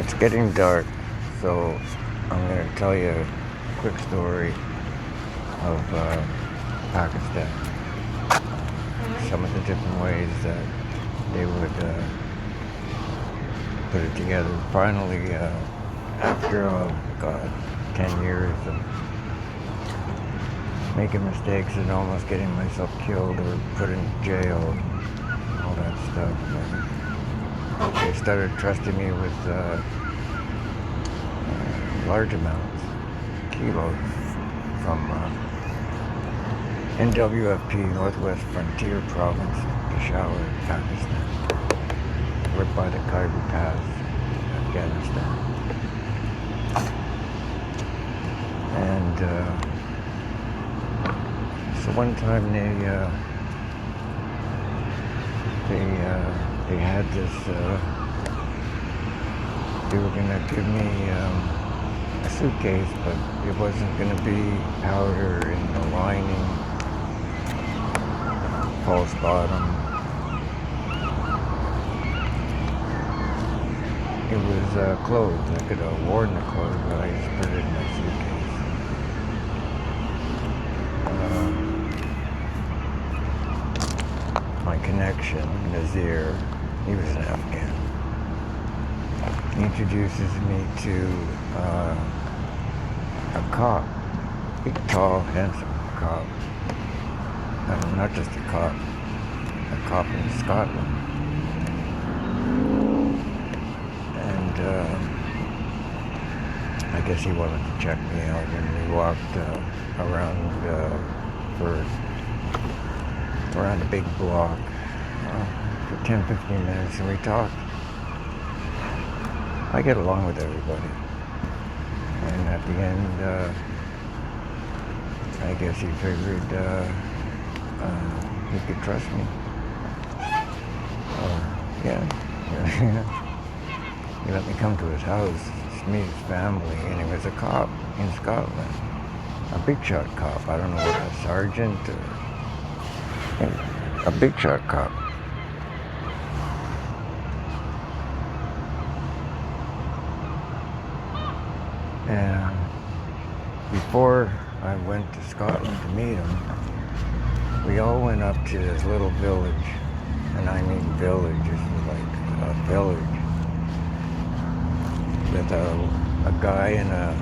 It's getting dark, so I'm going to tell you a quick story of Pakistan. Some of the different ways that they would put it together. Finally, after, 10 years of making mistakes and almost getting myself killed or put in jail, all that stuff, they started trusting me with large amounts, kilos, from NWFP, Northwest Frontier Province, Peshawar, Pakistan. We're by the Khyber Pass, Afghanistan. And so one time they had this, they were going to give me a suitcase, but it wasn't going to be powder in the lining, false bottom. It was clothes. I could have worn the clothes, but I just put it in my suitcase. My connection, Nazir, he was an Afghan. He introduces me to a cop, big, tall, handsome cop. Not just a cop in Scotland. And I guess he wanted to check me out, and we walked around a big block for 10-15 minutes, and we talked. I get along with everybody. And at the end, I guess he figured he could trust me. Yeah. He let me come to his house, meet his family, and he was a cop in Scotland. A big shot cop. I don't know what, a sergeant or a big shot cop. And before I went to Scotland to meet him, we all went up to this little village, and I mean village, this was like a village, with a guy in a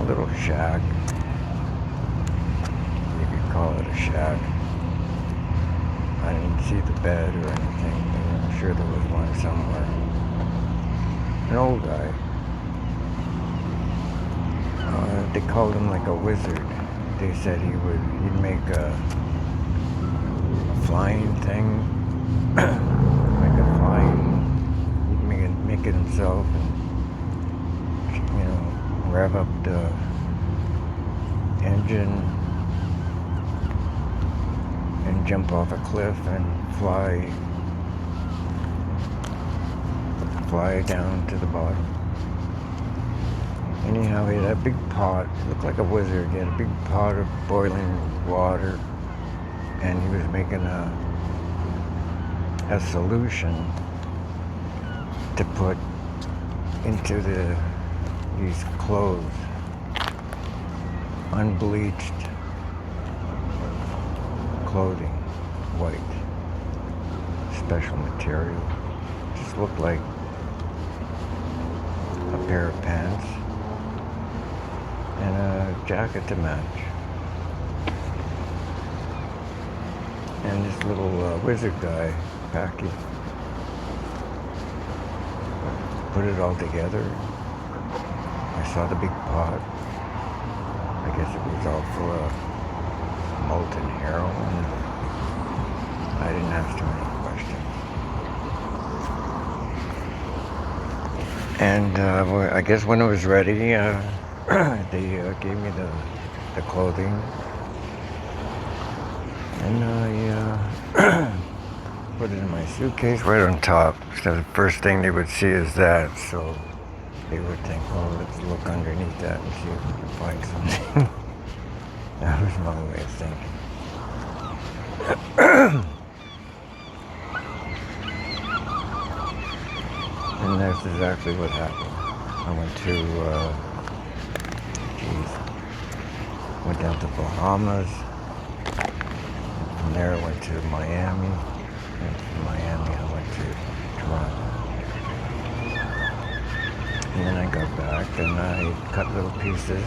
little shack. You could call it a shack. I didn't see the bed or anything, but I'm sure there was one somewhere. An old guy. They called him like a wizard. They said he'd make a flying thing, like a flying, he'd make it himself and, rev up the engine and jump off a cliff and fly down to the bottom. Anyhow, he had a big pot, looked like a wizard. He had a big pot of boiling water, and he was making a solution to put into these clothes, unbleached clothing, white, special material. Just looked like a pair of pants and a jacket to match. And this little wizard guy, Packy, put it all together. I saw the big pot. I guess it was all full of molten heroin. I didn't ask too many questions. And I guess when it was ready, they gave me the clothing, and I put it in my suitcase right on top. So the first thing they would see is that, so they would think, oh, let's look underneath that and see if we can find something. That was my way of thinking. And as exactly what happened. I went down to Bahamas. From there I went to Miami. And from Miami I went to Toronto. And then I got back and I cut little pieces.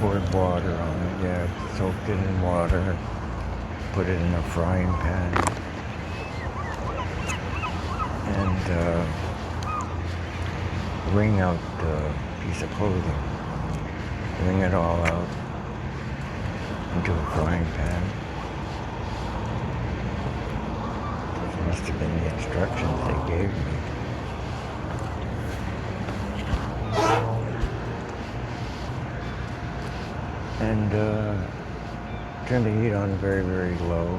Poured water on it, soaked it in water, put it in a frying pan, and wring out the piece of clothing. Wring it all out into a frying pan. Those must have been the instructions they gave me. And turn the heat on very, very low.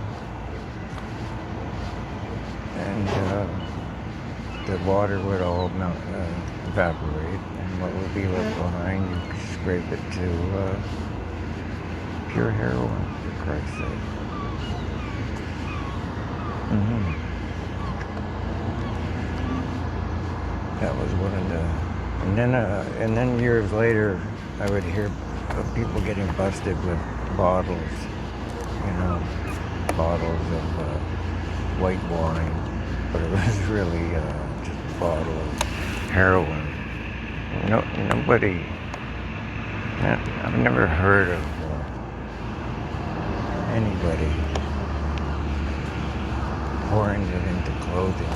And the water would all evaporate. And what would be left behind, you could scrape it to pure heroin, for Christ's sake. That was one of the... And then years later, I would hear of people getting busted with bottles, bottles of white wine, but it was really just a bottle of heroin. Nobody, I've never heard of anybody pouring it into clothing,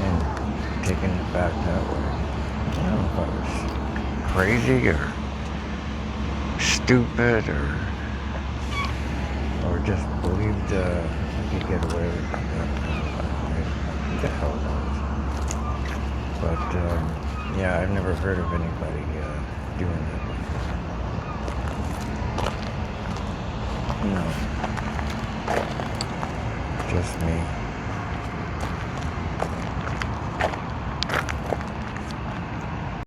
and taking it back that way. I don't know if I was crazy or stupid or just believed I could get away with that. Who the hell knows? But I've never heard of anybody doing that before. No, just me.